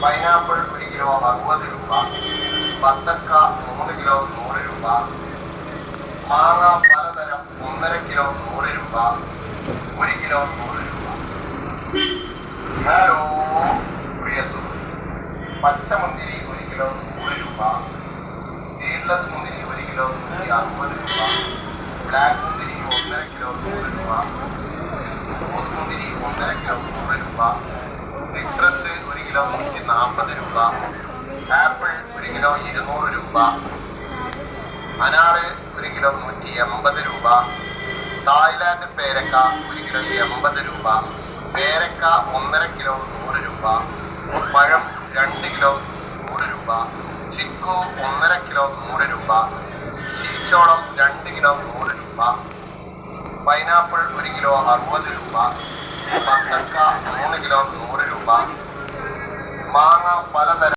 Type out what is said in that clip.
Pineapple 1 kilo 60 രൂപ. ബത്തക്ക 3 kilo 100 രൂപ. മാങ്ങ പലതരം 1.5 കിലോ 100 രൂപ. 1 കിലോ 100 രൂപ. ഹലോ പ്രിയ സുഹൃത്ത്, പച്ചമുന്തിരി 1 കിലോ 100 രൂപ. സീഡ്ലെസ് മുന്തിരി 1 കിലോ 160 രൂപ. ബ്ലാക്ക് മുന്തിരി 1.5 കിലോ 100 രൂപ. റോസ് മുന്തിരി 1.5 കിലോ 100 രൂപ. സിട്രസ് 1 കിലോ 140 രൂപ. ആപ്പിൾ 1 കിലോ 200 രൂപ. അനാറ് 1 കിലോ 180 രൂപ. തായ്ലാൻഡ് പേരക്ക 1 കിലോ 80 രൂപ. പേരക്ക 1.5 കിലോ 100 രൂപ. പഴം 2 കിലോ 100 രൂപ. ചിക്കു 1.5 കിലോ 100 രൂപ. ചീച്ചോളം 2 കിലോ 100 രൂപ. പൈനാപ്പിൾ 1 കിലോ 60 രൂപ. ബത്തക്ക 3 കിലോ 100 രൂപ. മാങ്ങ പലതരം